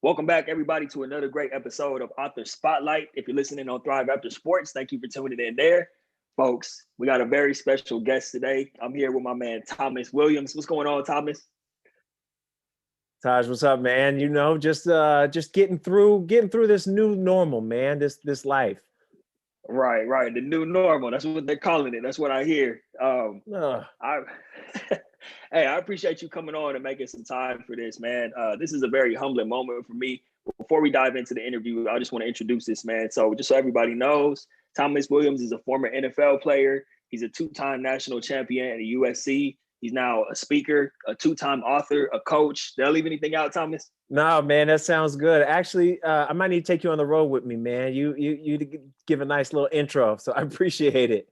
Welcome back, everybody, to another great episode of Author Spotlight. If you're listening on Thrive After Sports, thank you for tuning in there. Folks, we got a very special guest today. I'm here with my man, Thomas Williams. What's going on, Thomas? Taj, what's up, man? Just getting through this new normal, man, this life. Right. The new normal. That's what they're calling it. That's what I hear. I Hey, I appreciate you coming on and making some time for this, man. This is a very humbling moment for me. Before we dive into the interview, I just want to introduce this man. So just so everybody knows, Thomas Williams is a former NFL player. He's a two-time national champion at USC. He's now a speaker, a two-time author, a coach. Did I leave anything out, Thomas? No, man, that sounds good. Actually, I might need to take you on the road with me, man. You give a nice little intro, so I appreciate it.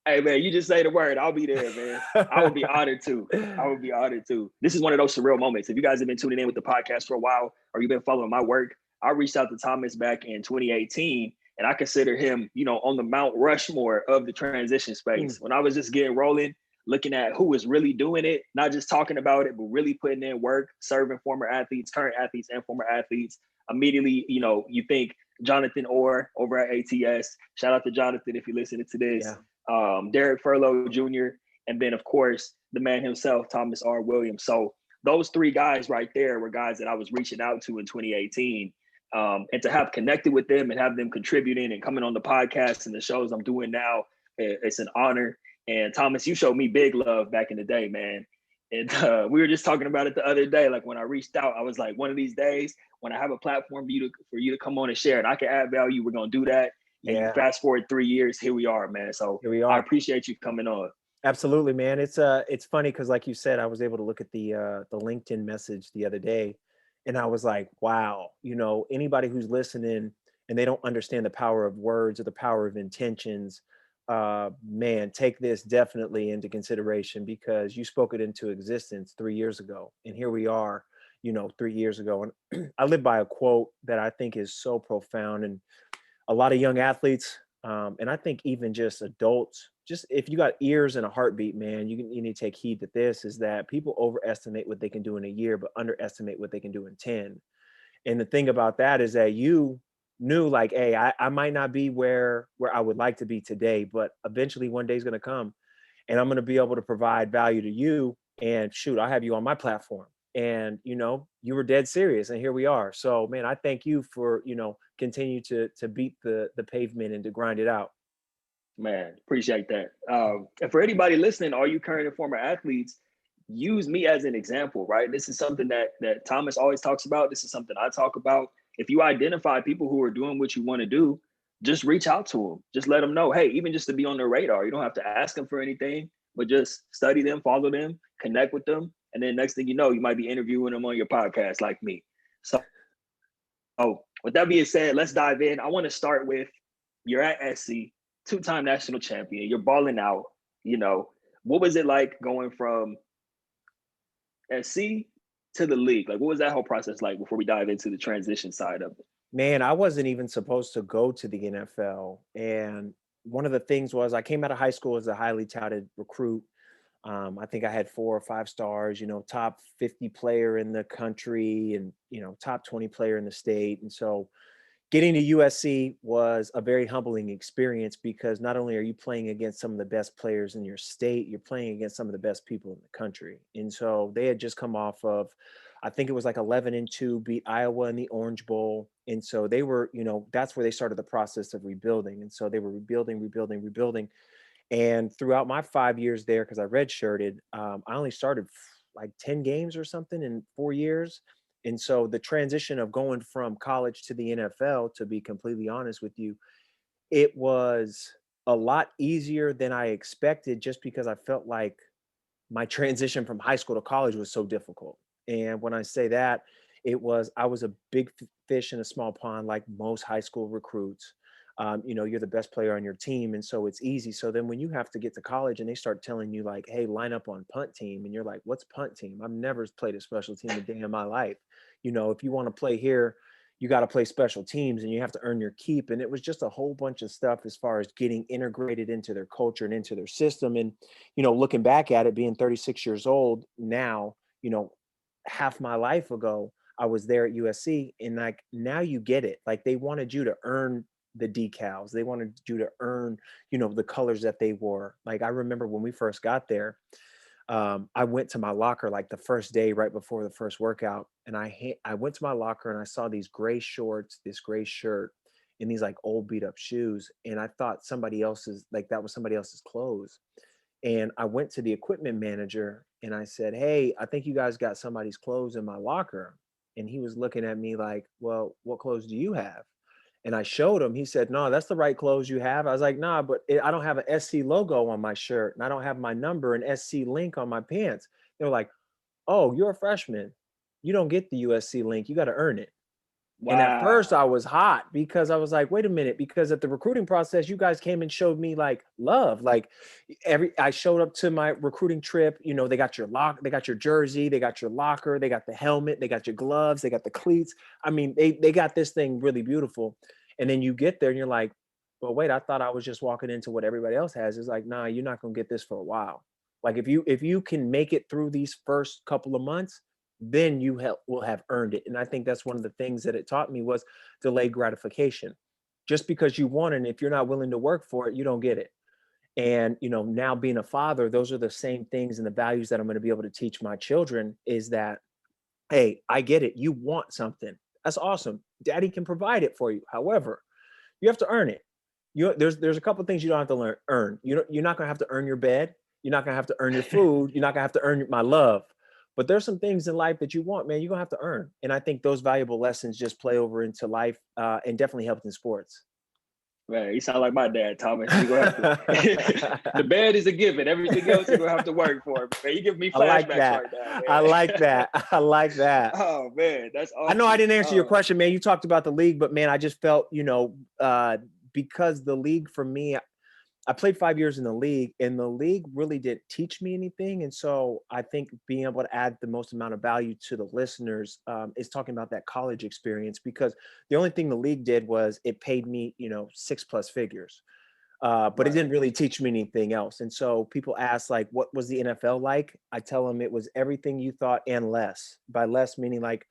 Hey, man, you just say the word. I'll be there, man. I would be honored to. This is one of those surreal moments. If you guys have been tuning in with the podcast for a while or you've been following my work, I reached out to Thomas back in 2018, and I consider him, on the Mount Rushmore of the transition space. When I was just getting rolling, looking at who was really doing it, not just talking about it, but really putting in work, serving former athletes, current athletes, and former athletes. Immediately, you think Jonathan Orr over at ATS. Shout out to Jonathan if you're listening to this. Yeah. Derek Furlow Jr., and then, of course, the man himself, Thomas R. Williams. So those three guys right there were guys that I was reaching out to in 2018. And to have connected with them and have them contributing and coming on the podcast and the shows I'm doing now, it's an honor. And Thomas, you showed me big love back in the day, man. And we were just talking about it the other day. Like when I reached out, I was like, one of these days when I have a platform for you to come on and share and I can add value, we're going to do that. And fast forward 3 years, here we are, man. So here we are. I appreciate you coming on. Absolutely, man. It's funny because, like you said, I was able to look at the LinkedIn message the other day, and I was like, wow, anybody who's listening and they don't understand the power of words or the power of intentions, man, take this definitely into consideration because you spoke it into existence 3 years ago, and here we are, 3 years ago. And I live by a quote that I think is so profound, and a lot of young athletes, and I think even just adults, just if you got ears and a heartbeat, man, you need to take heed to this, is that people overestimate what they can do in a year, but underestimate what they can do in 10. And the thing about that is that you knew like, hey, I might not be where I would like to be today, but eventually one day is going to come and I'm going to be able to provide value to you. And shoot, I have you on my platform. And, you were dead serious. And here we are. So, man, I thank you for, continue to beat the pavement and to grind it out. Man, appreciate that. And for anybody listening, all you current and former athletes, use me as an example, right? This is something that Thomas always talks about. This is something I talk about. If you identify people who are doing what you want to do, just reach out to them. Just let them know, hey, even just to be on their radar. You don't have to ask them for anything, but just study them, follow them, connect with them. And then next thing you know, you might be interviewing them on your podcast like me. So with that being said, let's dive in. I want to start with, you're at SC, two-time national champion. You're balling out. What was it like going from SC to the league? Like, what was that whole process like before we dive into the transition side of it? Man, I wasn't even supposed to go to the NFL. And one of the things was I came out of high school as a highly touted recruit. I think I had 4 or 5 stars, top 50 player in the country and, top 20 player in the state. And so getting to USC was a very humbling experience because not only are you playing against some of the best players in your state, you're playing against some of the best people in the country. And so they had just come off of, I think it was like 11-2, beat Iowa in the Orange Bowl. And so they were, that's where they started the process of rebuilding. And so they were rebuilding. And throughout my 5 years there, because I redshirted, I only started like 10 games or something in 4 years. And so the transition of going from college to the NFL, to be completely honest with you, it was a lot easier than I expected just because I felt like my transition from high school to college was so difficult. And when I say that, I was a big fish in a small pond, like most high school recruits. You're the best player on your team. And so it's easy. So then when you have to get to college and they start telling you like, hey, line up on punt team. And you're like, what's punt team? I've never played a special team a day in my life. If you want to play here, you got to play special teams and you have to earn your keep. And it was just a whole bunch of stuff as far as getting integrated into their culture and into their system. And, looking back at it, being 36 years old now, half my life ago, I was there at USC, and like now you get it. Like they wanted you to earn the decals. They wanted you to earn, the colors that they wore. Like I remember when we first got there, I went to my locker like the first day right before the first workout, and I went to my locker and I saw these gray shorts, this gray shirt, and these like old beat up shoes, and I thought that was somebody else's clothes. And I went to the equipment manager and I said, "Hey, I think you guys got somebody's clothes in my locker." And he was looking at me like, "Well, what clothes do you have?" And I showed him. He said, "No, that's the right clothes you have." I was like, "Nah, but I don't have a SC logo on my shirt, and I don't have my number and SC link on my pants." They were like, "Oh, you're a freshman. You don't get the USC link. You got to earn it." And at first Wow. I was hot because I was like, wait a minute, because at the recruiting process, you guys came and showed me like love. Like I showed up to my recruiting trip, they got they got your jersey, they got your locker, they got the helmet, they got your gloves, they got the cleats. I mean, they got this thing really beautiful. And then you get there and you're like, well, wait, I thought I was just walking into what everybody else has. It's like, nah, you're not gonna get this for a while. Like if you can make it through these first couple of months, then will have earned it. And I think that's one of the things that it taught me was delayed gratification. Just because you want it, and if you're not willing to work for it, you don't get it. And now being a father, those are the same things and the values that I'm going to be able to teach my children is that, hey, I get it. You want something. That's awesome. Daddy can provide it for you. However, you have to earn it. There's a couple of things you don't have to earn. You're not going to have to earn your bed. You're not going to have to earn your food. You're not going to have to earn my love. But there's some things in life that you want, man, you're going to have to earn. And I think those valuable lessons just play over into life and definitely helped in sports. Man, you sound like my dad, Thomas. You're gonna have to the bed is a given. Everything else you're gonna have to work for. Man, you give me I like flashbacks that. right now, I like man. that. I like that. Oh man, that's I know I awesome. didn't answer your question, man. You talked about the league, but man, I just felt, because the league for me, I played 5 years in the league, and the league really didn't teach me anything. And so I think being able to add the most amount of value to the listeners is talking about that college experience, because the only thing the league did was it paid me, 6+ figures. But it Right. didn't really teach me anything else. And so people ask, like, what was the NFL like? I tell them it was everything you thought and less. By less, meaning like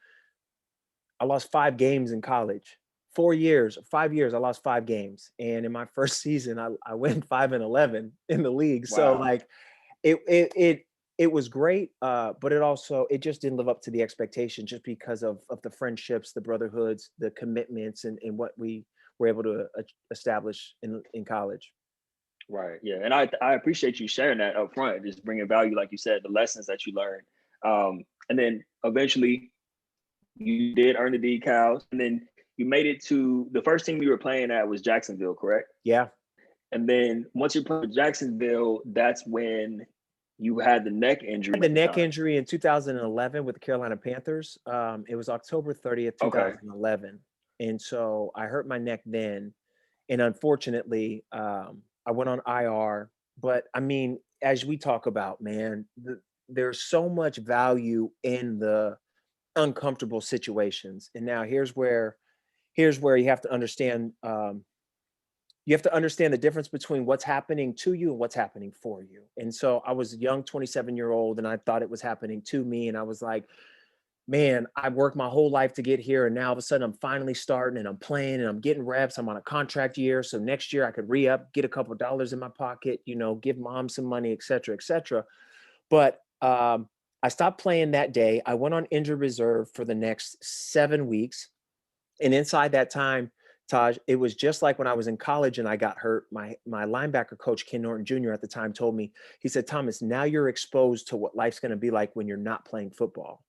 I lost 5 games in college. 4 years, 5 years, I lost 5 games. And in my first season, I went 5-11 in the league. So Wow. like it was great, but it just didn't live up to the expectation just because of the friendships, the brotherhoods, the commitments, and what we were able to establish in college. Right. Yeah. And I appreciate you sharing that up front, just bringing value, like you said, the lessons that you learned. And then eventually you did earn the decals, and then you made it to the first team you were playing at was Jacksonville, correct? Yeah. And then once you played with Jacksonville, that's when you had the neck Had injury the at the neck time. injury in 2011 with the Carolina Panthers. It was October 30th, Okay. 2011. And so I hurt my neck then. And unfortunately, I went on IR. But I mean, as we talk about, man, there's so much value in the uncomfortable situations. And now here's where you have to understand. You have to understand the difference between what's happening to you and what's happening for you. And so I was a young 27-year-old and I thought it was happening to me. And I was like, man, I worked my whole life to get here. And now all of a sudden I'm finally starting and I'm playing and I'm getting reps. I'm on a contract year. So next year I could re-up, get a couple of dollars in my pocket, give mom some money, et cetera, et cetera. But I stopped playing that day. I went on injured reserve for the next 7 weeks. And inside that time, Taj, it was just like when I was in college and I got hurt. My linebacker coach, Ken Norton Jr. at the time told me, he said, Thomas, now you're exposed to what life's going to be like when you're not playing football.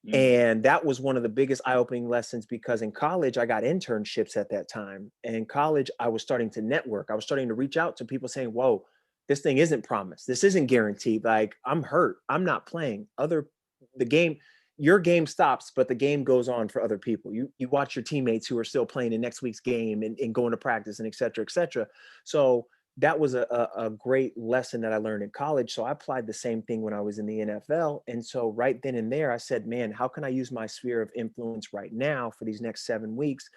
Mm. And that was one of the biggest eye-opening lessons, because in college, I got internships at that time. And in college, I was starting to network. I was starting to reach out to people saying, whoa, this thing isn't promised. This isn't guaranteed. Like, I'm hurt. I'm not playing. The game, your game stops, but the game goes on for other people. You watch your teammates who are still playing in next week's game and going to practice and et cetera, et cetera. So that was a great lesson that I learned in college. So I applied the same thing when I was in the NFL. And so right then and there, I said, man, how can I use my sphere of influence right now for these next 7 weeks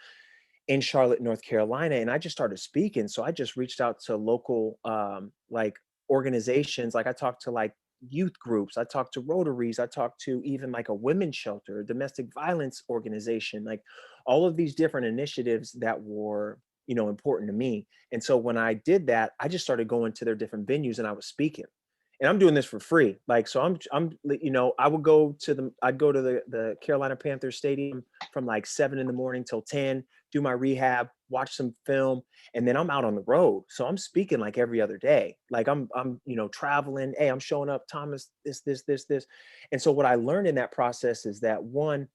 in Charlotte, North Carolina? And I just started speaking. So I just reached out to local like organizations. Like I talked to like youth groups. I talked to Rotaries. I talked to even like a women's shelter, a domestic violence organization, like all of these different initiatives that were, important to me. And so when I did that, I just started going to their different venues and I was speaking. And I'm doing this for free. Like, so I'd go to the Carolina Panthers stadium from like 7 a.m. till 10, do my rehab, watch some film, and then I'm out on the road. So I'm speaking like every other day. Like I'm traveling. Hey, I'm showing up, Thomas, this. And so what I learned in that process is that, one,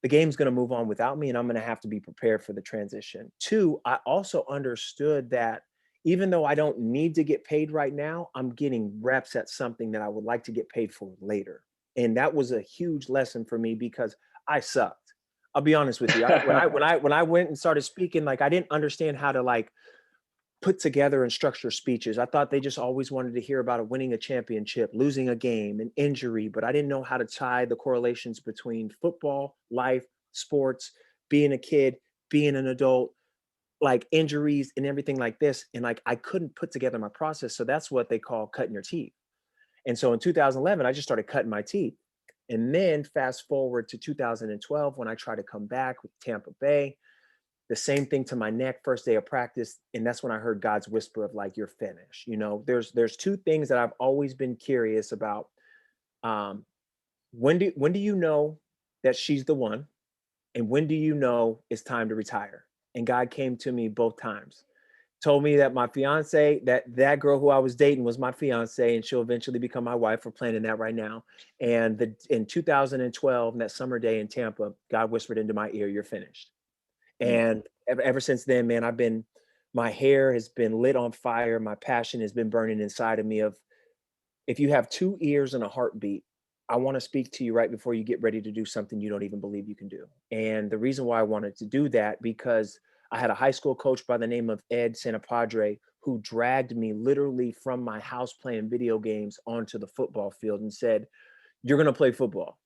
the game's going to move on without me and I'm going to have to be prepared for the transition. Two, I also understood that even though I don't need to get paid right now, I'm getting reps at something that I would like to get paid for later. And that was a huge lesson for me because I sucked. I'll be honest with you. When I went and started speaking, like I didn't understand how to like put together and structure speeches. I thought they just always wanted to hear about winning a championship, losing a game, an injury, but I didn't know how to tie the correlations between football, life, sports, being a kid, being an adult, like injuries and everything like this. And like, I couldn't put together my process. So that's what they call cutting your teeth. And so in 2011, I just started cutting my teeth. And then fast forward to 2012, when I tried to come back with Tampa Bay, the same thing to my neck, first day of practice. And that's when I heard God's whisper of like, you're finished. There's two things that I've always been curious about. When do you know that she's the one? And when do you know it's time to retire? And God came to me both times, told me that my fiance, that girl who I was dating was my fiance, and she'll eventually become my wife. We're planning that right now. And in 2012, that summer day in Tampa, God whispered into my ear, you're finished. And ever since then, man, my hair has been lit on fire. My passion has been burning inside of me of, if you have 2 ears and a heartbeat, I want to speak to you right before you get ready to do something you don't even believe you can do. And the reason why I wanted to do that, because I had a high school coach by the name of Ed Santapadre who dragged me literally from my house playing video games onto the football field and said, you're going to play football.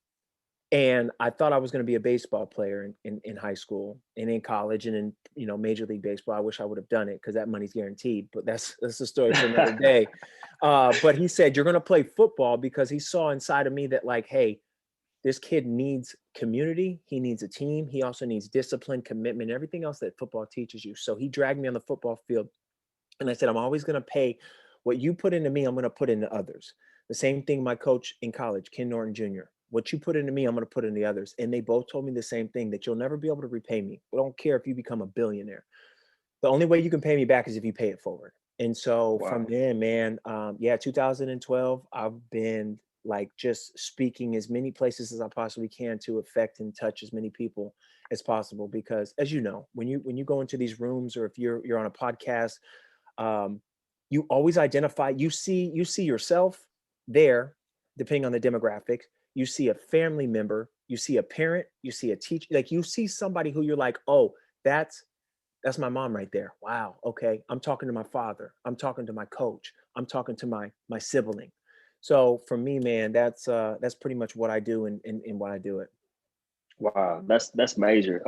And I thought I was going to be a baseball player in high school and in college and in, Major League Baseball. I wish I would have done it because that money's guaranteed, but that's a story for another day. But he said, you're going to play football, because he saw inside of me that like, hey, this kid needs community. He needs a team. He also needs discipline, commitment, everything else that football teaches you. So he dragged me on the football field. And I said, I'm always going to pay what you put into me. I'm going to put into others. The same thing my coach in college, Ken Norton Jr., what you put into me, I'm going to put into the others. And they both told me the same thing, that you'll never be able to repay me. I don't care if you become a billionaire. The only way you can pay me back is if you pay it forward. And so From then, man, 2012, I've been like just speaking as many places as I possibly can to affect and touch as many people as possible. Because as you know, when you go into these rooms, or if you're on a podcast, you always identify, you see yourself there, depending on the demographics. You see a family member, you see a parent, you see a teacher, like you see somebody who you're like, oh, that's my mom right there. Wow. Okay. I'm talking to my father. I'm talking to my coach. I'm talking to my sibling. So for me, man, that's pretty much what I do and why I do it. Wow. That's major.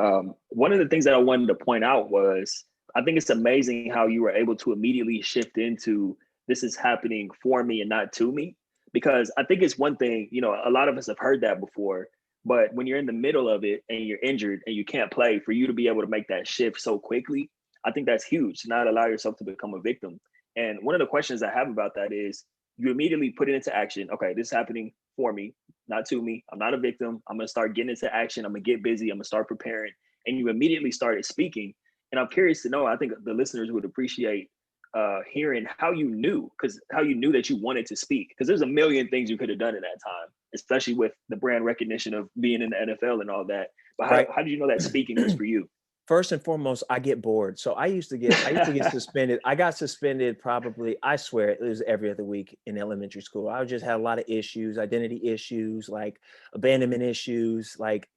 One of the things that I wanted to point out was, I think it's amazing how you were able to immediately shift into, this is happening for me and not to me. Because I think it's one thing, a lot of us have heard that before, but when you're in the middle of it and you're injured and you can't play, for you to be able to make that shift so quickly, I think that's huge, to not allow yourself to become a victim. And one of the questions I have about that is, you immediately put it into action. Okay, this is happening for me, not to me. I'm not a victim. I'm going to start getting into action. I'm going to get busy. I'm going to start preparing. And you immediately started speaking. And I'm curious to know, I think the listeners would appreciate hearing how you knew that you wanted to speak, because there's a million things you could have done in that time, especially with the brand recognition of being in the NFL and all that. But how did you know that speaking was for you? First and foremost, I get bored. So I used to get suspended. I got suspended probably, I swear, it was every other week in elementary school. I just had a lot of issues, identity issues, like abandonment issues. Like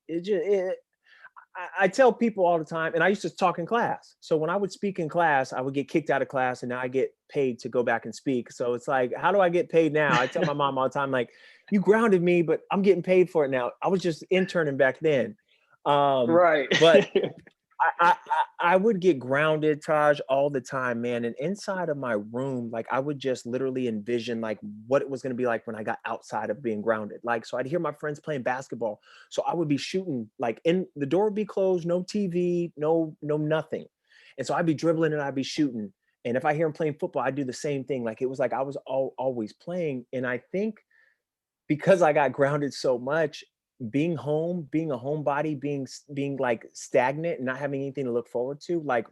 I tell people all the time, and I used to talk in class. So when I would speak in class, I would get kicked out of class, and now I get paid to go back and speak. So it's like, how do I get paid now? I tell my mom all the time, like, you grounded me, but I'm getting paid for it now. I was just interning back then. Right. But I would get grounded, Taj, all the time, man. And inside of my room, like I would just literally envision like what it was going to be like when I got outside of being grounded. Like, so I'd hear my friends playing basketball. So I would be shooting, like in the door would be closed, no TV, no nothing. And so I'd be dribbling and I'd be shooting. And if I hear them playing football, I'd do the same thing. Like it was like I was always playing. And I think because I got grounded so much, being home, being a homebody, being like stagnant and not having anything to look forward to, like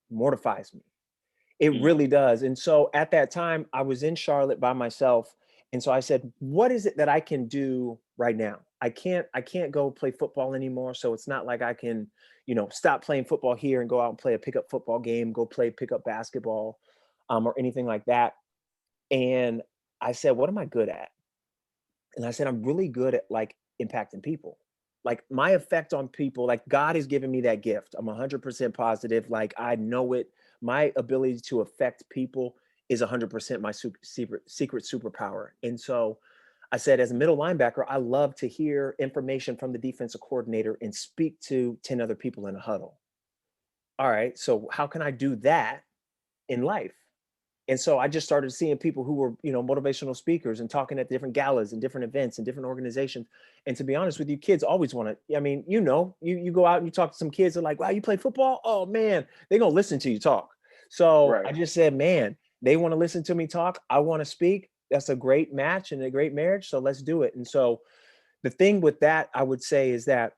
mortifies me. It Mm, really does. And so at that time, I was in Charlotte by myself. And so I said, what is it that I can do right now? I can't go play football anymore. So it's not like I can, stop playing football here and go out and play a pickup football game, go play pickup basketball, or anything like that. And I said, what am I good at? And I said, I'm really good at like impacting people. Like my effect on people, like God has given me that gift. I'm 100% positive. Like I know it. My ability to affect people is 100% my secret superpower. And so I said, as a middle linebacker, I love to hear information from the defensive coordinator and speak to 10 other people in a huddle. All right. So how can I do that in life? And so I just started seeing people who were, motivational speakers and talking at different galas and different events and different organizations. And to be honest with you, kids always want to, I mean, you go out and you talk to some kids, they're like, wow, you play football? Oh man, they're going to listen to you talk. So I right. just said, man, they want to listen to me talk. I want to speak. That's a great match and a great marriage. So let's do it. And so the thing with that, I would say is that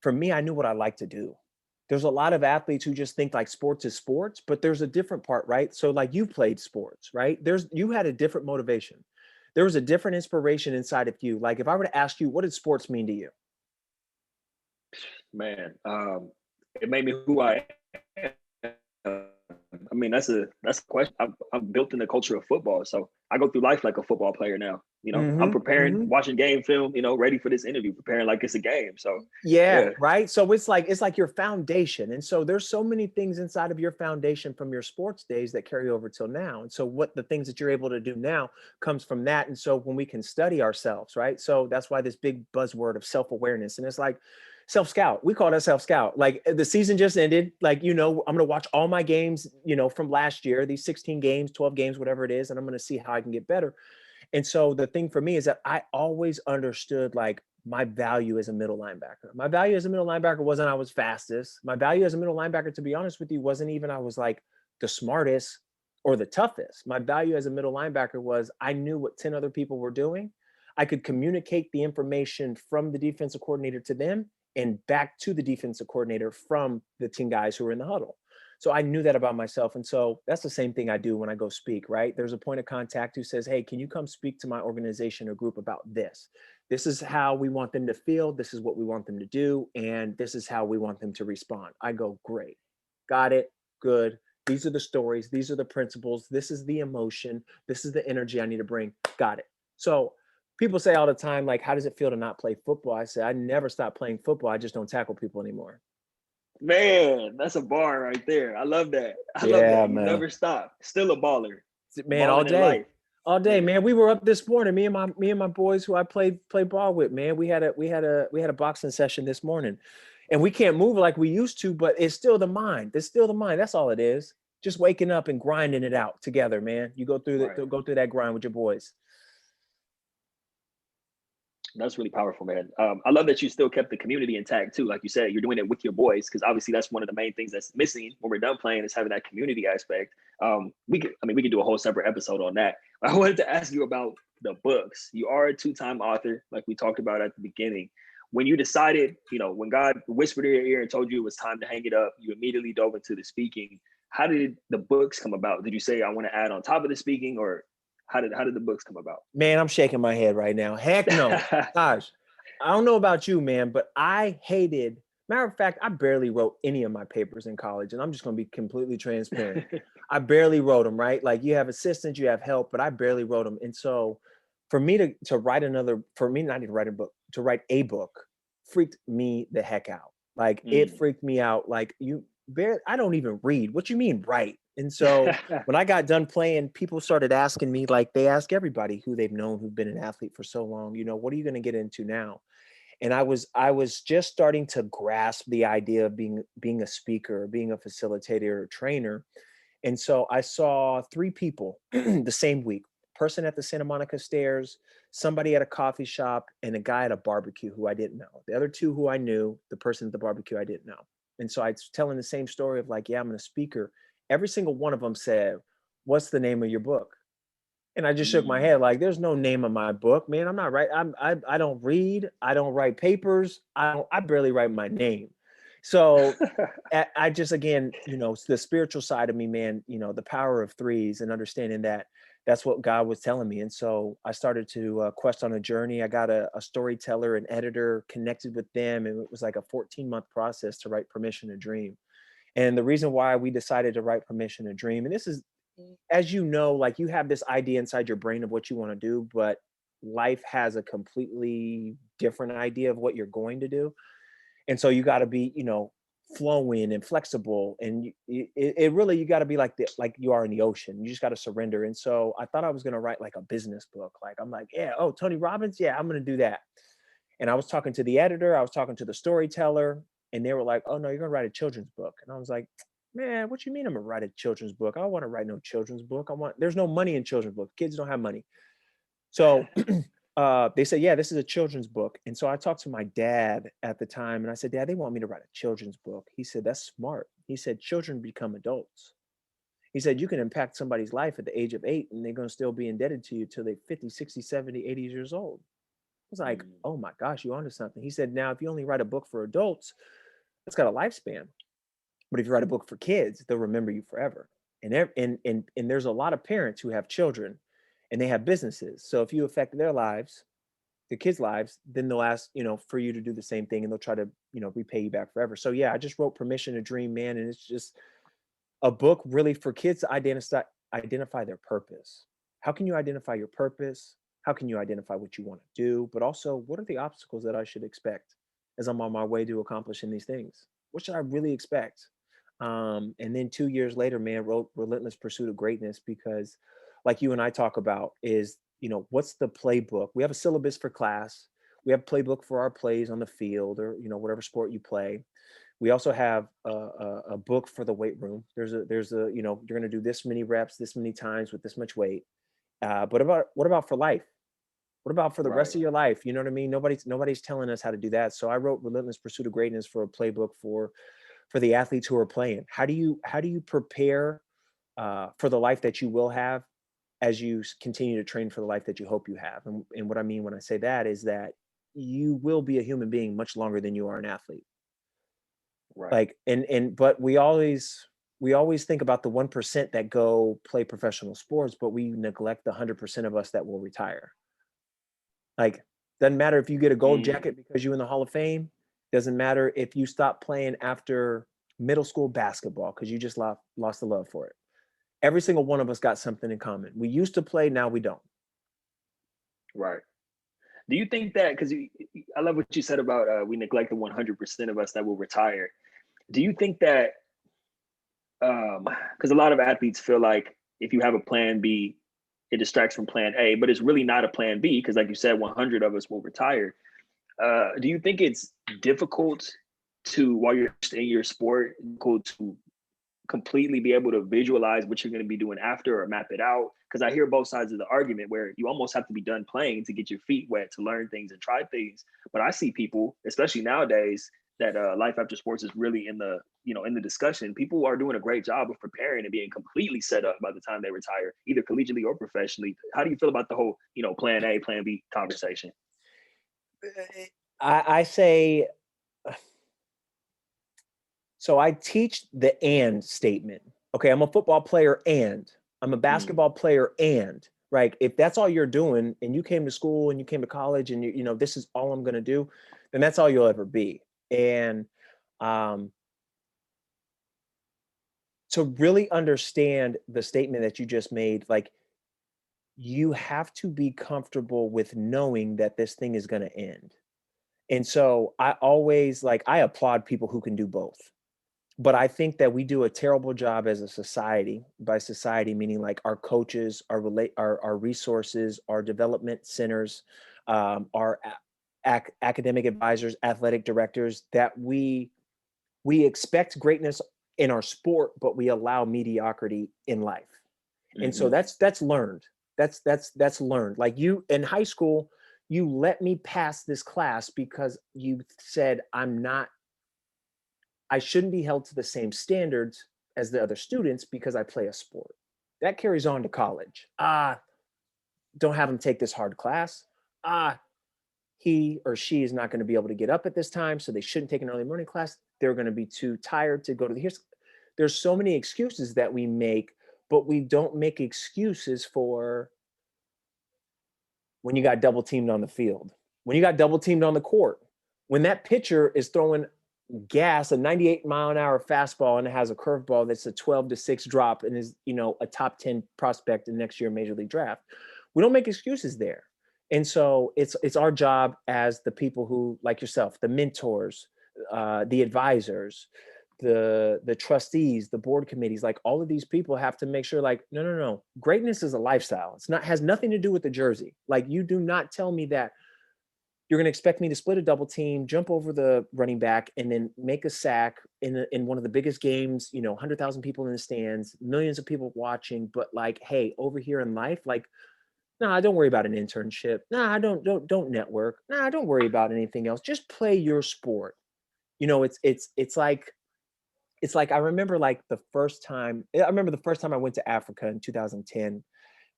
for me, I knew what I like to do. There's a lot of athletes who just think like sports is sports, but there's a different part, right? So like you played sports, right? You had a different motivation. There was a different inspiration inside of you. Like if I were to ask you, what did sports mean to you? Man, it made me who I am. I mean, that's a question. I'm built in the culture of football, so I go through life like a football player now. I'm Mm-hmm. preparing, Mm-hmm. watching game film. Ready for this interview, preparing like it's a game. So, Yeah, yeah, right. So it's like your foundation. And so there's so many things inside of your foundation from your sports days that carry over till now. And so what the things that you're able to do now comes from that. And so when we can study ourselves, right? So that's why this big buzzword of self-awareness. And it's like self-scout. We call that self-scout. Like the season just ended. Like, I'm gonna watch all my games, from last year, these 16 games, 12 games, whatever it is, and I'm gonna see how I can get better. And so the thing for me is that I always understood like my value as a middle linebacker. My value as a middle linebacker wasn't I was fastest. My value as a middle linebacker, to be honest with you, wasn't even I was like the smartest or the toughest. My value as a middle linebacker was I knew what 10 other people were doing. I could communicate the information from the defensive coordinator to them and back to the defensive coordinator from the 10 guys who were in the huddle. So I knew that about myself. And so that's the same thing I do when I go speak, right? There's a point of contact who says, hey, can you come speak to my organization or group about this? This is how we want them to feel. This is what we want them to do. And this is how we want them to respond. I go, great. Got it. Good. These are the stories. These are the principles. This is the emotion. This is the energy I need to bring. Got it. So people say all the time, like, how does it feel to not play football? I say, I never stopped playing football. I just don't tackle people anymore. man, that's a bar right there. I love that. I love Yeah, that. You man. never stop. Still a baller, Man, balling in life. all day, Yeah. man. We were up this morning. Me and my boys who I played ball with, man. We had a boxing session this morning, and we can't move like we used to, but it's still the mind. It's still the mind. That's all it is. Just waking up and grinding it out together, man. You Right. go through that grind with your boys. That's really powerful, man. I love that you still kept the community intact too. Like you said, you're doing it with your boys because obviously that's one of the main things that's missing when we're done playing is having that community aspect. We could do a whole separate episode on that. I wanted to ask you about the books. You are a two-time author, like we talked about at the beginning. When you decided, when God whispered in your ear and told you it was time to hang it up, you immediately dove into the speaking. How did the books come about? Did you say I want to add on top of the speaking, or how did the books come about? Man, I'm shaking my head right now. Heck no. Gosh, I don't know about you, man, but I hated, matter of fact, I barely wrote any of my papers in college, and I'm just going to be completely transparent. I barely wrote them, right? Like you have assistants, you have help, but I barely wrote them. And so for me to write for me not even write a book, to write a book freaked me the heck out. Like it Mm. freaked me out. Like I don't even read. What you mean write? And so when I got done playing, people started asking me, like they ask everybody who they've known who've been an athlete for so long, what are you going to get into now? And I was just starting to grasp the idea of being a speaker, being a facilitator or trainer. And so I saw three people the same week: person at the Santa Monica stairs, somebody at a coffee shop, and a guy at a barbecue who I didn't know. The other two who I knew, the person at the barbecue I didn't know. And so I was telling the same story of like, yeah, I'm a speaker. Every single one of them said, "What's the name of your book?" And I just shook my Mm. head like, "There's no name of my book, man. I'm not right. I don't read. I don't write papers. I barely write my name." So I just, again, it's the spiritual side of me, man, the power of threes and understanding that that's what God was telling me. And so I started to quest on a journey. I got a storyteller, an editor, connected with them. And it was like a 14-month process to write Permission to Dream. And the reason why we decided to write Permission to Dream, and this is, as you know, like, you have this idea inside your brain of what you want to do, but life has a completely different idea of what you're going to do. And so you got to be, flowing and flexible. And it really, you got to be like you are in the ocean. You just got to surrender. And so I thought I was going to write like a business book. Like, I'm like, yeah, oh, Tony Robbins. Yeah, I'm going to do that. And I was talking to the editor, I was talking to the storyteller, and they were like, "Oh no, you're going to write a children's book." And I was like, "Man, what you mean I'm going to write a children's book? I don't want to write no children's book. There's no money in children's books. Kids don't have money." So they said, "Yeah, this is a children's book." And so I talked to my dad at the time, and I said, "Dad, they want me to write a children's book." He said, "That's smart." He said, "Children become adults." He said, "You can impact somebody's life at the age of 8, and they're going to still be indebted to you till they're 50, 60, 70, 80 years old." I was like, Mm. "Oh my gosh, you onto something." He said, "Now, if you only write a book for adults, it's got a lifespan. But if you write a book for kids, they'll remember you forever." And there's a lot of parents who have children and they have businesses. So if you affect their lives, the kids' lives, then they'll ask, for you to do the same thing, and they'll try to, repay you back forever. So yeah, I just wrote Permission to Dream, man. And it's just a book really for kids to identify their purpose. How can you identify your purpose? How can you identify what you want to do? But also, what are the obstacles that I should expect as I'm on my way to accomplishing these things? What should I really expect? And then 2 years later, man, wrote Relentless Pursuit of Greatness, because like you and I talk about is, what's the playbook? We have a syllabus for class. We have a playbook for our plays on the field, or, whatever sport you play. We also have a book for the weight room. There's a you're going to do this many reps, this many times with this much weight. But what about for life? What about for the rest Right. of your life? You know what I mean? Nobody's telling us how to do that. So I wrote Relentless Pursuit of Greatness for a playbook for the athletes who are playing. How do you prepare for the life that you will have as you continue to train for the life that you hope you have? And what I mean when I say that is that you will be a human being much longer than you are an athlete. Right. Like, but we always think about the 1% that go play professional sports, but we neglect the 100% of us that will retire. Like, doesn't matter if you get a gold Mm. jacket because you're in the Hall of Fame. Doesn't matter if you stop playing after middle school basketball because you just lost the love for it. Every single one of us got something in common. We used to play, now we don't. Right. Do you think that, because I love what you said about we neglect the 100% of us that will retire. Do you think that, because a lot of athletes feel like if you have a plan B, it distracts from plan A, but it's really not a plan B because, like you said, 100 of us will retire. Do you think it's difficult to, while you're in your sport, difficult to completely be able to visualize what you're going to be doing after or map it out? Because I hear both sides of the argument where you almost have to be done playing to get your feet wet, to learn things and try things. But I see people, especially nowadays, that life after sports is really in the, in the discussion. People are doing a great job of preparing and being completely set up by the time they retire, either collegiately or professionally. How do you feel about the whole, plan A, plan B conversation? I say, so I teach the and statement. Okay, I'm a football player and I'm a Mm. basketball player and, right? If that's all you're doing and you came to school and you came to college and this is all I'm going to do, then that's all you'll ever be. And um, to really understand the statement that you just made, like, you have to be comfortable with knowing that this thing is going to end. And so I always, like, I applaud people who can do both. But I think that we do a terrible job as a society. By society meaning like our coaches, our resources, our development centers, our academic advisors, athletic directors, that we expect greatness in our sport, but we allow mediocrity in life. And so that's learned. That's learned. Like, you in high school, you let me pass this class because you said I shouldn't be held to the same standards as the other students because I play a sport. That carries on to college. Don't have them take this hard class. He or she is not going to be able to get up at this time, so they shouldn't take an early morning class. They're going to be too tired to go to there's so many excuses that we make, but we don't make excuses for when you got double teamed on the field, when you got double teamed on the court, when that pitcher is throwing gas, a 98-mile-an-hour fastball, and it has a curveball that's a 12-6 drop and is, a top 10 prospect in next year Major League draft. We don't make excuses there. And so it's our job as the people who, like yourself, the mentors, the advisors, the trustees, the board committees, like all of these people have to make sure, like, no. Greatness is a lifestyle. Has nothing to do with the jersey. Like, you do not tell me that you're going to expect me to split a double team, jump over the running back, and then make a sack in one of the biggest games, 100,000 people in the stands, millions of people watching. But like, hey, over here in life, like, nah, don't worry about an internship. Nah, don't network. Nah, don't worry about anything else. Just play your sport. It's like I remember the first time I went to Africa in 2010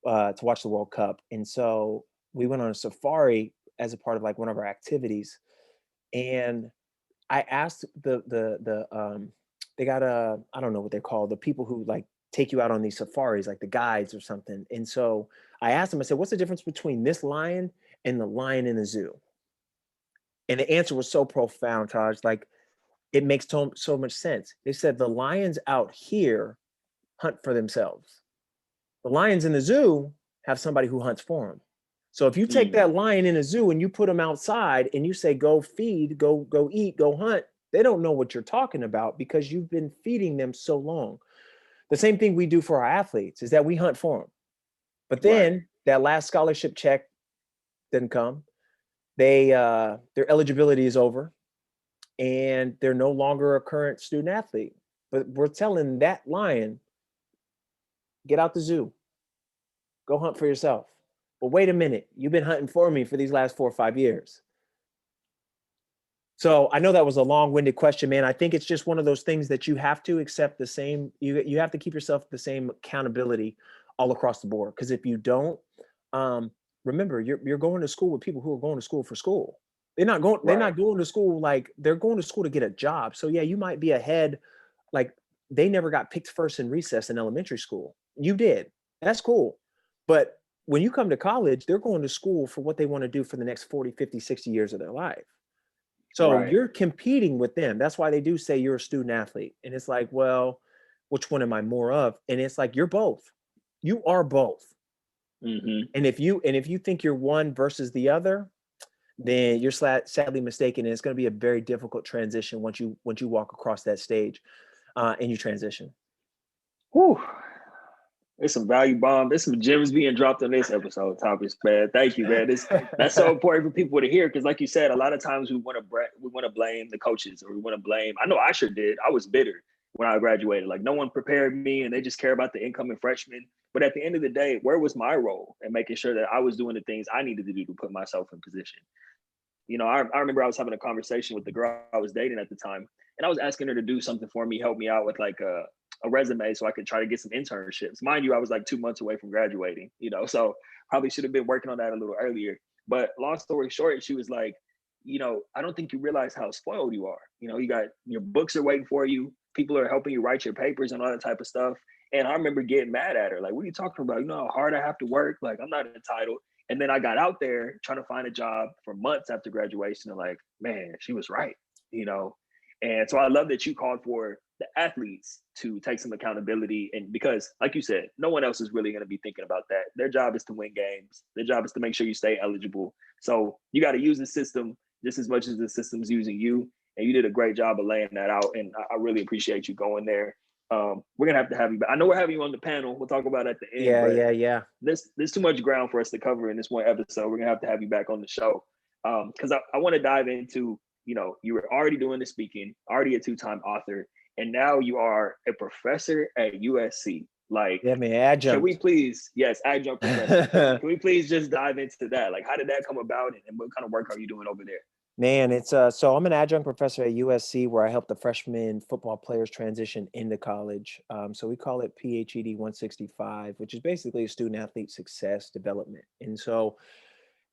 to watch the World Cup. And so we went on a safari as a part of one of our activities. And I asked they got I don't know what they're called, the people who take you out on these safaris, like the guides or something. And so I asked them, I said, what's the difference between this lion and the lion in the zoo? And the answer was so profound, Taj, it makes so much sense. They said the lions out here hunt for themselves. The lions in the zoo have somebody who hunts for them. So if you take that lion in a zoo and you put them outside and you say, go feed, go eat, go hunt, they don't know what you're talking about because you've been feeding them so long. The same thing we do for our athletes is that we hunt for them. But then that last scholarship check didn't come. Their eligibility is over and they're no longer a current student athlete. But we're telling that lion, get out the zoo, go hunt for yourself. But wait a minute, you've been hunting for me for these last 4 or 5 years. So I know that was a long-winded question, man. I think it's just one of those things that you have to accept the same, you have to keep yourself the same accountability all across the board. Because if you don't, remember, you're going to school with people who are going to school for school. They're not going to school they're going to school to get a job. So yeah, you might be ahead, they never got picked first in recess in elementary school. You did. That's cool. But when you come to college, they're going to school for what they want to do for the next 40, 50, 60 years of their life. So you're competing with them. That's why they do say you're a student athlete. And it's like, well, which one am I more of? And it's like, you're both. You are both. And if you think you're one versus the other, then you're sadly mistaken. And it's going to be a very difficult transition once you walk across that stage and you transition. Whew. There's some value bomb. There's some gems being dropped on this episode, Thomas, man. Thank you, man. That's so important for people to hear because, like you said, a lot of times we want to blame the coaches or we want to blame. I know I sure did. I was bitter when I graduated. No one prepared me, and they just care about the incoming freshmen. But at the end of the day, where was my role in making sure that I was doing the things I needed to do to put myself in position? I remember I was having a conversation with the girl I was dating at the time, and I was asking her to do something for me, help me out with a resume so I could try to get some internships. Mind you, I was 2 months away from graduating, so probably should have been working on that a little earlier. But long story short, she was like, I don't think you realize how spoiled you are. You got your books are waiting for you. People are helping you write your papers and all that type of stuff. And I remember getting mad at her. What are you talking about? You know how hard I have to work? I'm not entitled. And then I got out there trying to find a job for months after graduation. And man, she was right, And so I love that you called for the athletes to take some accountability. And because, like you said, no one else is really going to be thinking about that. Their job is to win games. Their job is to make sure you stay eligible. So you got to use the system just as much as the system's using you. And you did a great job of laying that out. And I really appreciate you going there. We're going to have you back. I know we're having you on the panel. We'll talk about it at the end. Yeah. There's too much ground for us to cover in this one episode. We're going to have you back on the show. Because I want to dive into, you were already doing the speaking, already a two-time author, and now you are a professor at USC. Like, Yeah, man, can we adjunct. please, yes, adjunct professor. Can we please just dive into that? Like, how did that come about, and what kind of work are you doing over there? Man, it's so I'm an adjunct professor at USC where I help the freshman football players transition into college. So we call it PhD 165, which is basically student athlete success development. And so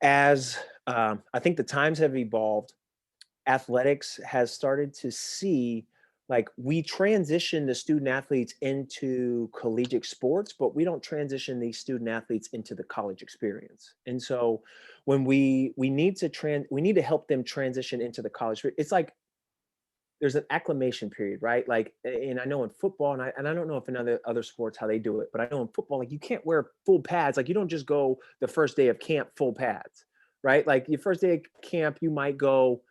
as I think the times have evolved, athletics has started to see, like, we transition the student athletes into collegiate sports, but we don't transition these student athletes into the college experience. And so when we need to we need to help them transition into the college, it's like there's an acclimation period, right? Like, and I know in football, and I don't know if in other sports how they do it, but I know in football, like, you can't wear full pads. Like, you don't just go the first day of camp full pads, right? Like, your first day of camp, you might go,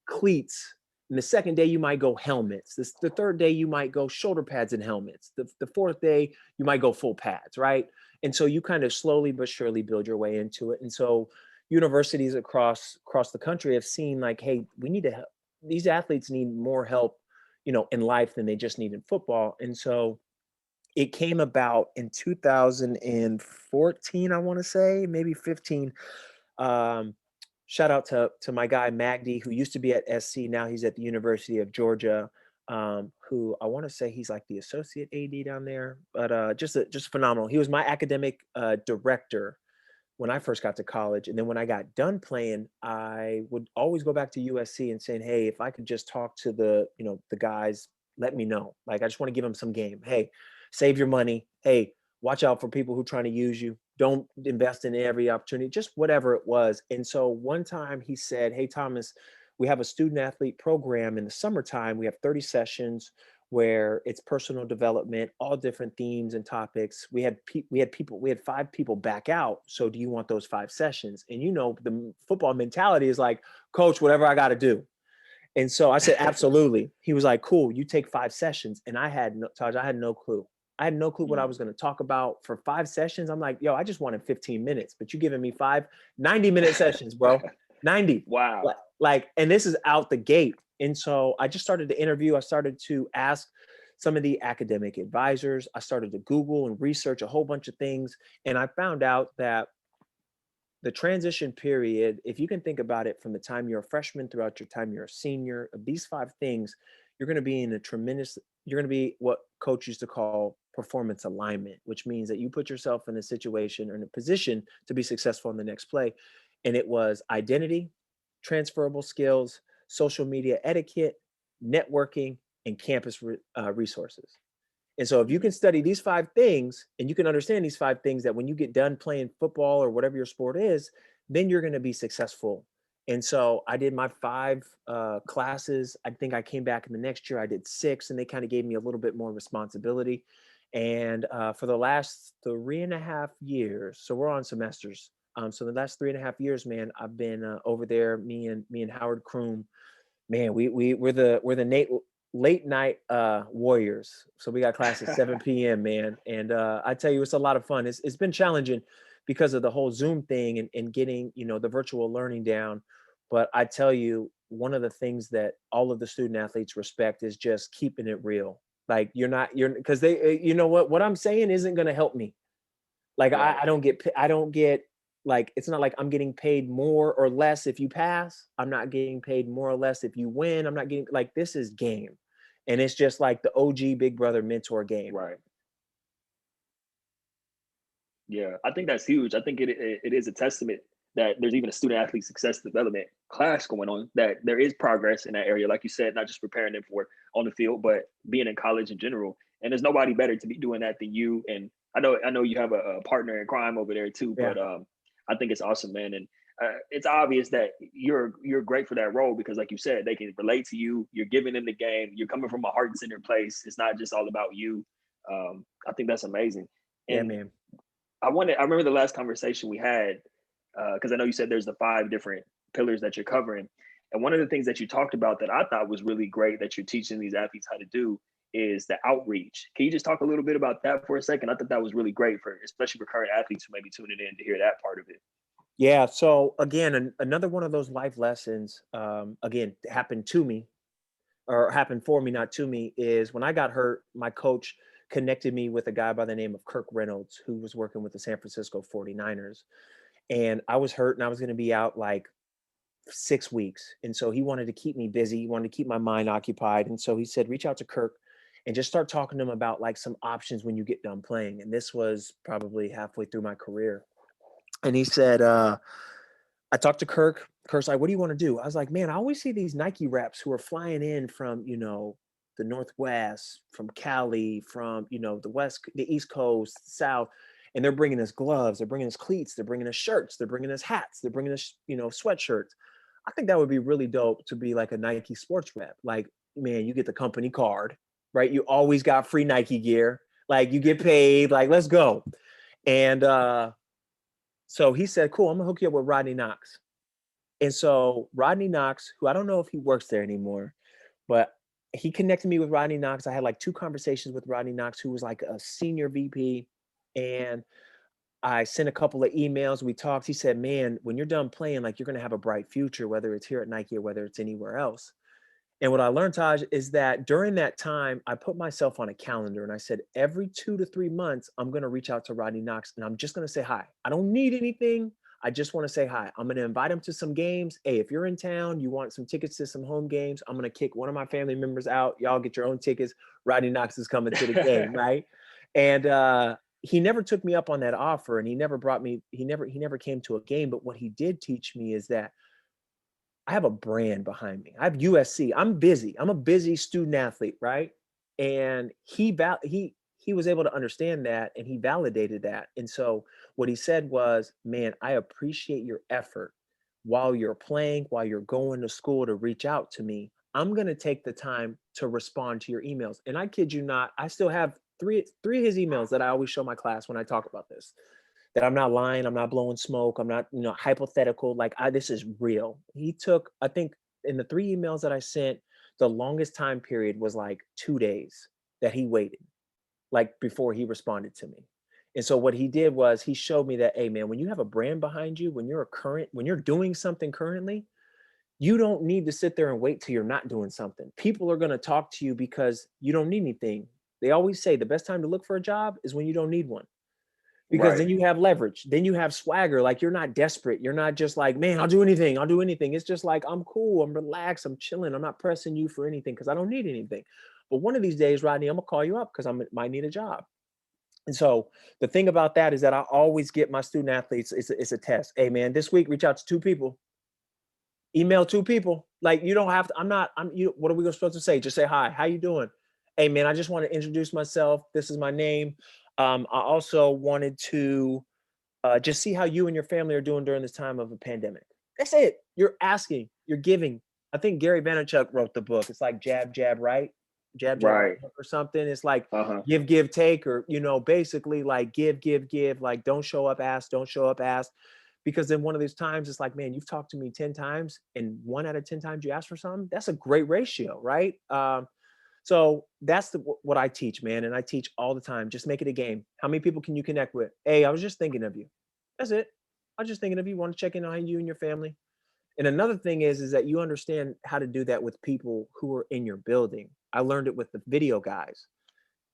cleats. And the second day, you might go helmets. The third day, you might go shoulder pads and helmets. The fourth day, you might go full pads, right? And so you kind of slowly but surely build your way into it. And so universities across the country have seen, like, hey, we need to help. These athletes need more help, in life than they just need in football. And so it came about in 2014, I want to say, maybe 15. Um, Shout out to my guy Magdi, who used to be at SC. Now he's at the University of Georgia. Who I want to say he's like the associate AD down there, but just phenomenal. He was my academic director when I first got to college. And then when I got done playing, I would always go back to USC and saying, hey, if I could just talk to the guys, let me know. Like, I just want to give them some game. Hey, save your money. Hey, watch out for people who are trying to use you. Don't invest in every opportunity, just whatever it was. And so one time he said, hey, Thomas, we have a student athlete program in the summertime. We have 30 sessions where it's personal development, all different themes and topics. We had 5 people back out. So do you want those 5 sessions? And the football mentality is like, coach, whatever I got to do. And so I said, absolutely. He was like, cool, you take 5 sessions. And I had no clue. I had no clue what I was going to talk about for 5 sessions. I'm like, yo, I just wanted 15 minutes, but you giving me 90-minute sessions, bro. 90. Wow. Like, and this is out the gate. And so I just started to interview. I started to ask some of the academic advisors. I started to Google and research a whole bunch of things. And I found out that the transition period, if you can think about it from the time you're a freshman throughout your time you're a senior, of these 5 things, you're going to be you're going to be what coach used to call performance alignment, which means that you put yourself in a situation or in a position to be successful in the next play. And it was identity, transferable skills, social media etiquette, networking, and campus resources. And so if you can study these 5 things and you can understand these 5 things, that when you get done playing football or whatever your sport is, then you're going to be successful. And so I did my 5 classes. I think I came back in the next year, I did 6, and they kind of gave me a little bit more responsibility. And for the last 3.5 years, so we're on semesters. So the last 3.5 years, man, I've been over there. Me and Howard Kroom, man, we're the late night warriors. So we got class at 7 p.m., man. And I tell you, it's a lot of fun. It's been challenging because of the whole Zoom thing and getting, the virtual learning down. But I tell you, one of the things that all of the student athletes respect is just keeping it real. Like, because they, what I'm saying isn't going to help me. Like, Right. I don't get, like, it's not like I'm getting paid more or less if you pass. I'm not getting paid more or less if you win. I'm not getting, like, this is game. And it's just like the OG big brother mentor game. Right. Yeah, I think that's huge. I think it is a testament that there's even a student athlete success development class going on, that there is progress in that area. Like you said, not just preparing them for on the field, but being in college in general. And there's nobody better to be doing that than you. And I know you have a partner in crime over there too, Yeah. but I think it's awesome, man. And it's obvious that you're great for that role because, like you said, they can relate to you. You're giving them the game. You're coming from a heart-centered place. It's not just all about you. I think that's amazing. Yeah, And man. I remember the last conversation we had, because I know you said there's the 5 different pillars that you're covering. And one of the things that you talked about that I thought was really great that you're teaching these athletes how to do is the outreach. Can you just talk a little bit about that for a second? I thought that was really great especially for current athletes who may be tuning in to hear that part of it. Yeah. So again, another one of those life lessons, again, happened to me, or happened for me, not to me, is when I got hurt, my coach connected me with a guy by the name of Kirk Reynolds, who was working with the San Francisco 49ers. And I was hurt and I was going to be out like 6 weeks. And so he wanted to keep me busy. He wanted to keep my mind occupied. And so he said, reach out to Kirk and just start talking to him about like some options when you get done playing. And this was probably halfway through my career. And he said, I talked to Kirk. Kirk's like, what do you want to do? I was like, man, I always see these Nike reps who are flying in from, the Northwest, from Cali, from, the East Coast, South, and they're bringing us gloves, they're bringing us cleats, they're bringing us shirts, they're bringing us hats, they're bringing us, sweatshirts. I think that would be really dope to be like a Nike sports rep. Like, man, you get the company card, right? You always got free Nike gear. Like you get paid, like, let's go. And, so he said, cool, I'm gonna hook you up with Rodney Knox. And so Rodney Knox, who I don't know if he works there anymore, but he connected me with Rodney Knox. I had like 2 conversations with Rodney Knox, who was like a senior VP. And I sent a couple of emails. We talked. He said, man, when you're done playing, like you're gonna have a bright future, whether it's here at Nike or whether it's anywhere else. And what I learned, Taj, is that during that time, I put myself on a calendar and I said, every 2 to 3 months, I'm going to reach out to Rodney Knox and I'm just going to say hi. I don't need anything. I just want to say hi. I'm going to invite him to some games. Hey, if you're in town, you want some tickets to some home games, I'm going to kick one of my family members out. Y'all get your own tickets. Rodney Knox is coming to the game, right? And he never took me up on that offer, and he never came to a game. But what he did teach me is that I have a brand behind me. I have USC. I'm busy. I'm a busy student athlete, right? And he was able to understand that, and he validated that. And so what he said was, "Man, I appreciate your effort while you're playing, while you're going to school to reach out to me. I'm going to take the time to respond to your emails." And I kid you not, I still have three of his emails that I always show my class when I talk about this, that I'm not lying, I'm not blowing smoke, I'm not, hypothetical. Like this is real. He took, I think in the 3 emails that I sent, the longest time period was like 2 days that he waited, like before he responded to me. And so what he did was he showed me that, hey man, when you have a brand behind you, when you're doing something currently, you don't need to sit there and wait till you're not doing something. People are going to talk to you because you don't need anything. They always say the best time to look for a job is when you don't need one, because then you have leverage, then you have swagger. Like you're not desperate. You're not just like, man, I'll do anything. It's just like, I'm cool. I'm relaxed. I'm chilling. I'm not pressing you for anything because I don't need anything. But one of these days, Rodney, I'm gonna call you up because I might need a job. And so the thing about that is that I always get my student athletes, it's a test. Hey man, this week, reach out to 2 people, email 2 people. Like you don't have to, what are we supposed to say? Just say, hi, how you doing? Hey man, I just want to introduce myself. This is my name. I also wanted to just see how you and your family are doing during this time of a pandemic. That's it. You're asking, you're giving. I think Gary Vaynerchuk wrote the book. It's like jab, jab, right? Jab, jab, right or something. It's like give, take, or, basically like give, like don't show up, ask, don't show up, ask. Because then one of these times it's like, man, you've talked to me 10 times and 1 out of 10 times you ask for something. That's a great ratio, right? So that's what I teach, man. And I teach all the time. Just make it a game. How many people can you connect with? Hey, I was just thinking of you. That's it. I was just thinking of you. Want to check in on you and your family. And another thing is that you understand how to do that with people who are in your building. I learned it with the video guys.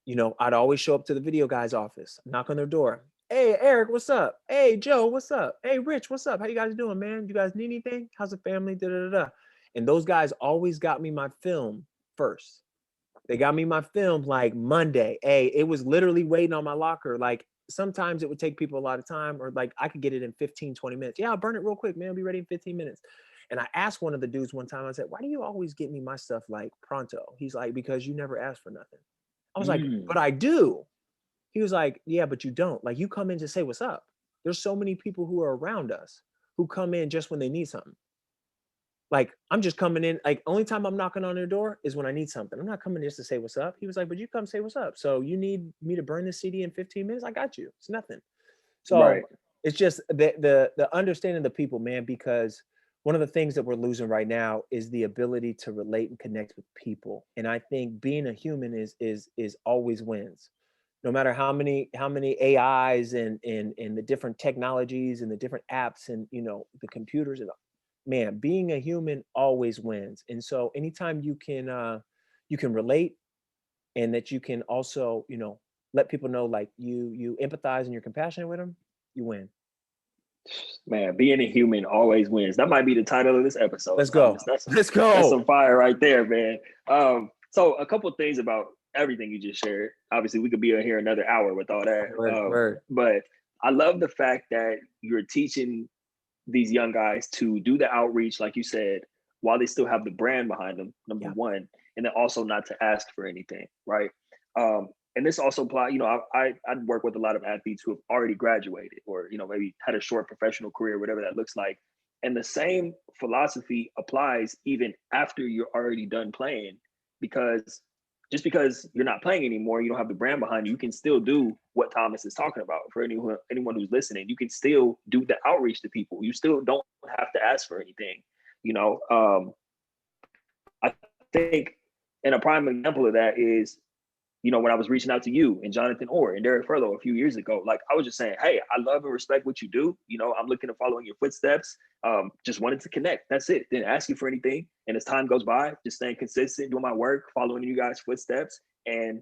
I'd always show up to the video guy's office, knock on their door. Hey, Eric, what's up? Hey, Joe, what's up? Hey, Rich, what's up? How you guys doing, man? You guys need anything? How's the family? Da, da, da, da. And those guys always got me my film first. They got me my film like Monday. Hey, it was literally waiting on my locker. Like sometimes it would take people a lot of time, or like I could get it in 15, 20 minutes. Yeah, I'll burn it real quick, man. I'll be ready in 15 minutes. And I asked one of the dudes one time, I said, why do you always get me my stuff like pronto? He's like, because you never asked for nothing. I was like, but I do. He was like, yeah, but you don't. Like you come in to say what's up. There's so many people who are around us who come in just when they need something. Like, I'm just coming in, like, only time I'm knocking on their door is when I need something. I'm not coming just to say what's up. He was like, but you come say what's up. So you need me to burn this CD in 15 minutes? I got you. It's nothing. So it's just the understanding the people, man, because one of the things that we're losing right now is the ability to relate and connect with people. And I think being a human is always wins. no matter how many AIs and the different technologies and the different apps and, you know, the computers and, man, being a human always wins. And so anytime you can relate, and that you can also, you know, let people know like you empathize and you're compassionate with them, you win. Man, being a human always wins. That might be the title of this episode, Let's go. Thomas. Let's That's go. some fire right there, man. So a couple of things about everything you just shared. Obviously, we could be on here another hour with all that. Word. But I love the fact that you're teaching these young guys to do the outreach, like you said, while they still have the brand behind them, number one, and then also not to ask for anything, right? And this also applies, you know, I work with a lot of athletes who have already graduated or, you know, maybe had a short professional career, whatever that looks like. And the same philosophy applies even after you're already done playing, because just because you're not playing anymore, you don't have the brand behind you, you can still do what Thomas is talking about. For anyone who's listening, you can still do the outreach to people. You still don't have to ask for anything. You know, I think, and a prime example of that is, you know, when I was reaching out to you and Jonathan Orr and Derek Furlow a few years ago, like I was just saying, hey, I love and respect what you do. You know, I'm looking to follow in your footsteps. Just wanted to connect. That's it. Didn't ask you for anything. And as time goes by, just staying consistent, doing my work, following you guys' footsteps. And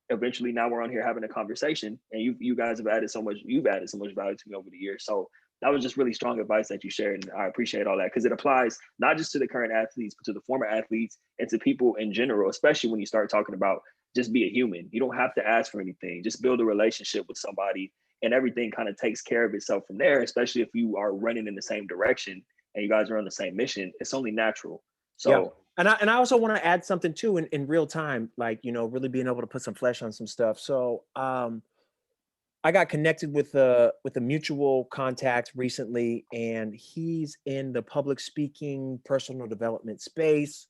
eventually now we're on here having a conversation. And you guys have added so much, you've added so much value to me over the years. So that was just really strong advice that you shared. And I appreciate all that because it applies not just to the current athletes, but to the former athletes and to people in general, especially when you start talking about just be a human. You don't have to ask for anything. Just build a relationship with somebody and everything kind of takes care of itself from there, especially if you are running in the same direction and you guys are on the same mission. It's only natural. So And I also want to add something too in real time, like, you know, really being able to put some flesh on some stuff. So I got connected with a mutual contact recently, and he's in the public speaking, personal development space.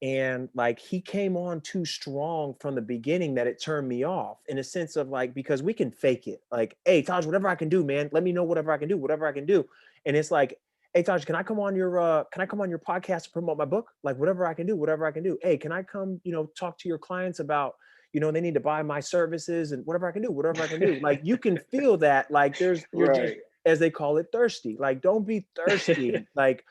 And like he came on too strong from the beginning that it turned me off in a sense of like, because we can fake it. Like, hey, Taj, whatever I can do, man, let me know whatever I can do. And it's like, hey, Taj, can I come on your podcast to promote my book? Like whatever I can do. Hey, can I come, you know, talk to your clients about, you know, they need to buy my services and whatever I can do. Like you can feel that, like you're just, as they call it, thirsty. Like, don't be thirsty. like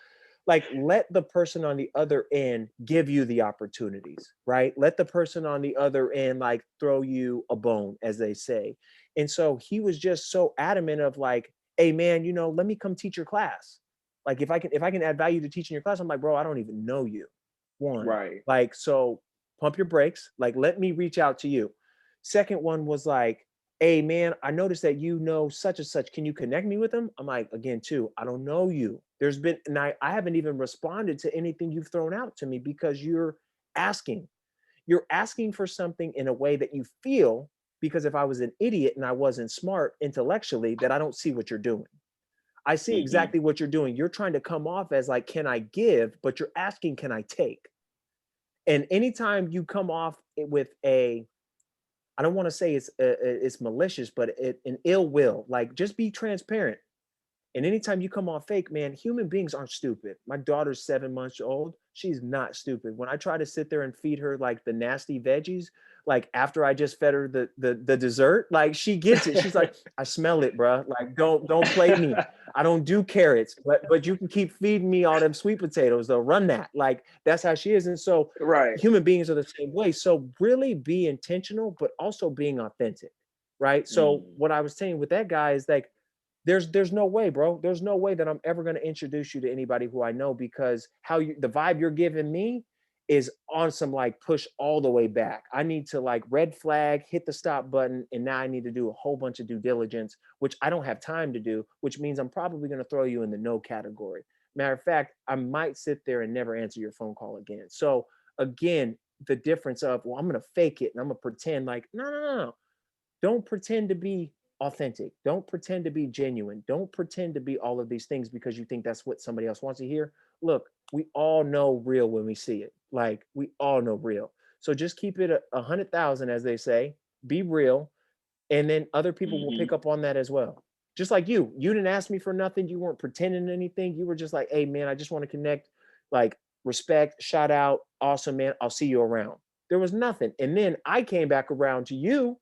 let the person on the other end give you the opportunities, right? Let the person on the other end like throw you a bone, as they say. And so he was just so adamant of like, hey man, you know, let me come teach your class. Like if I can add value to teaching your class, I'm like, bro, I don't even know you. One, right. like, so pump your brakes. Like, let me reach out to you. Second one was like, hey man, I noticed that you know such and such. Can you connect me with them? I'm like, again, too, I don't know you. There's been, and I haven't even responded to anything you've thrown out to me because you're asking for something in a way that you feel, because if I was an idiot and I wasn't smart intellectually, that I don't see what you're doing. I see exactly what you're doing. You're trying to come off as like, can I give? But you're asking, can I take? And anytime you come off with a, I don't want to say it's malicious, but an ill will, like just be transparent. And anytime you come off fake, man, human beings aren't stupid. My daughter's 7 months old. She's not stupid. When I try to sit there and feed her like the nasty veggies, like after I just fed her the dessert, like she gets it. She's like, I smell it, bro. Like, don't play me. I don't do carrots, but you can keep feeding me all them sweet potatoes. They'll run that. Like, that's how she is. And so human beings are the same way. So really be intentional, but also being authentic, right? So what I was saying with that guy is like, there's no way, bro. There's no way that I'm ever going to introduce you to anybody who I know, because the vibe you're giving me is on some like push all the way back. I need to like red flag, hit the stop button, and now I need to do a whole bunch of due diligence, which I don't have time to do, which means I'm probably going to throw you in the no category. Matter of fact, I might sit there and never answer your phone call again. So again, the difference of, well, I'm going to fake it and I'm going to pretend like, no. Don't pretend to be authentic. Don't pretend to be genuine. Don't pretend to be all of these things because you think that's what somebody else wants to hear. Look, we all know real when we see it. Like, we all know real. So just keep it 100,000, as they say. Be real, and then other people will pick up on that as well. Just like you didn't ask me for nothing. You weren't pretending anything. You were just like, hey man, I just want to connect. Like, respect, shout out, awesome man. I'll see you around. There was nothing, and then I came back around to you.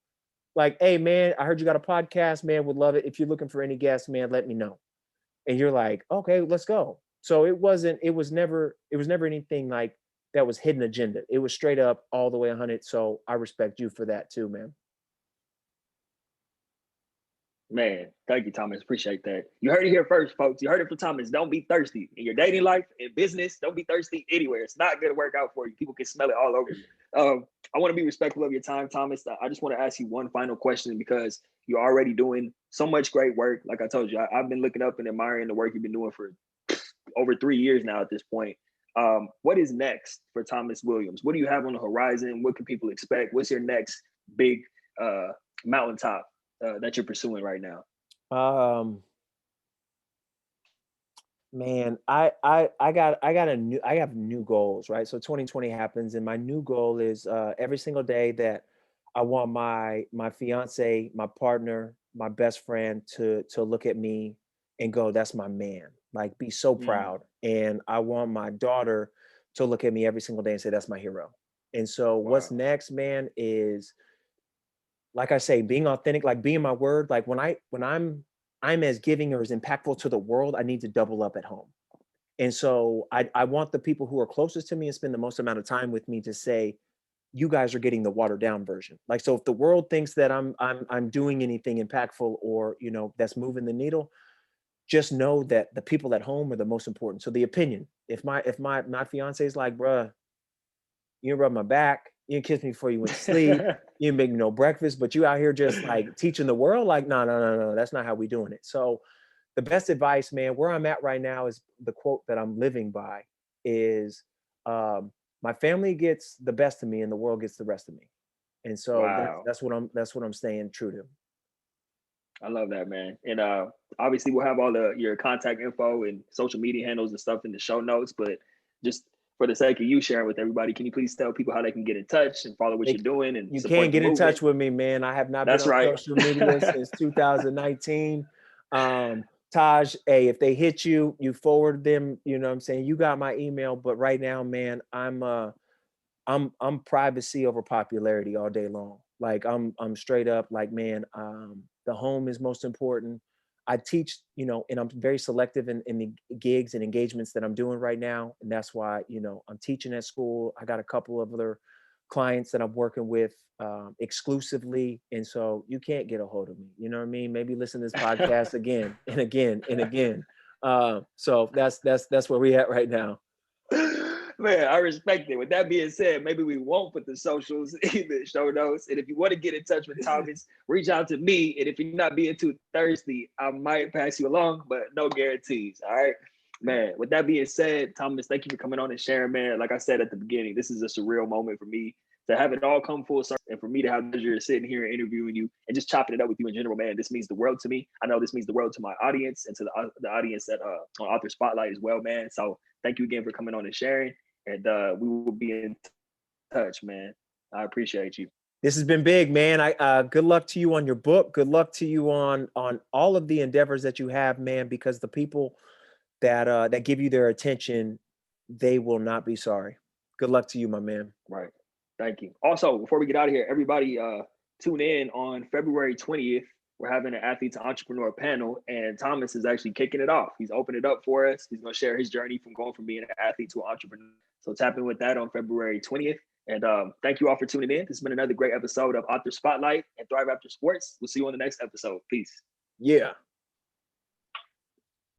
Like, hey man, I heard you got a podcast, man, would love it. If you're looking for any guests, man, let me know. And you're like, okay, let's go. So it was never anything like that was hidden agenda. It was straight up all the way 100. So I respect you for that too, man. Man, thank you, Thomas. Appreciate that. You heard it here first, folks. You heard it from Thomas. Don't be thirsty in your dating life, in business. Don't be thirsty anywhere. It's not going to work out for you. People can smell it all over you. I want to be respectful of your time, Thomas. I just want to ask you one final question because you're already doing so much great work. Like I told you, I've been looking up and admiring the work you've been doing for over 3 years now at this point. What is next for Thomas Williams? What do you have on the horizon? What can people expect? What's your next big mountaintop that you're pursuing right now? Man, I have new goals, right? So 2020 happens, and my new goal is every single day that I want my fiance, my partner, my best friend to look at me and go, that's my man. Like, be so proud. And I want my daughter to look at me every single day and say, that's my hero. And so what's next, man, is, like I say, being authentic, like being my word. Like when I'm as giving or as impactful to the world, I need to double up at home. And so I want the people who are closest to me and spend the most amount of time with me to say, you guys are getting the watered down version. Like, so if the world thinks that I'm doing anything impactful or, you know, that's moving the needle, just know that the people at home are the most important. So the opinion, if my fiance is like, bruh, you rub my back, you kiss me before you went to sleep, you make me no breakfast, but you out here just like teaching the world, like, no, that's not how we doing it. So the best advice, man, where I'm at right now is the quote that I'm living by is, my family gets the best of me and the world gets the rest of me. And so that's what I'm staying true to. I love that, man. And obviously we'll have all your contact info and social media handles and stuff in the show notes, but just for the sake of you sharing with everybody, can you please tell people how they can get in touch and follow what you're doing and you support can't get in touch with me, man. I have not been on social media since 2019. Taj, hey, if they hit you, you forward them, you know what I'm saying? You got my email, but right now, man, I'm privacy over popularity all day long. Like I'm straight up like, man, the home is most important. I teach, you know, and I'm very selective in the gigs and engagements that I'm doing right now. And that's why, you know, I'm teaching at school. I got a couple of other clients that I'm working with exclusively. And so you can't get a hold of me. You know what I mean? Maybe listen to this podcast again and again and again. So that's where we at right now. Man, I respect it. With that being said, maybe we won't put the socials in the show notes. And if you want to get in touch with Thomas, reach out to me. And if you're not being too thirsty, I might pass you along, but no guarantees. All right, man. With that being said, Thomas, thank you for coming on and sharing, man. Like I said at the beginning, this is a surreal moment for me to have it all come full circle, and for me to have the pleasure of sitting here and interviewing you and just chopping it up with you in general, man. This means the world to me. I know this means the world to my audience and to the audience that on Author Spotlight as well, man. So thank you again for coming on and sharing. And we will be in touch, man. I appreciate you. This has been big, man. Good luck to you on your book. Good luck to you on all of the endeavors that you have, man, because the people that give you their attention, they will not be sorry. Good luck to you, my man. Right. Thank you. Also, before we get out of here, everybody tune in on February 20th. We're having an athlete to entrepreneur panel, and Thomas is actually kicking it off. He's opened it up for us. He's going to share his journey from going from being an athlete to an entrepreneur. So tap in with that on February 20th. And thank you all for tuning in. This has been another great episode of Author Spotlight and Thrive After Sports. We'll see you on the next episode. Peace. Yeah.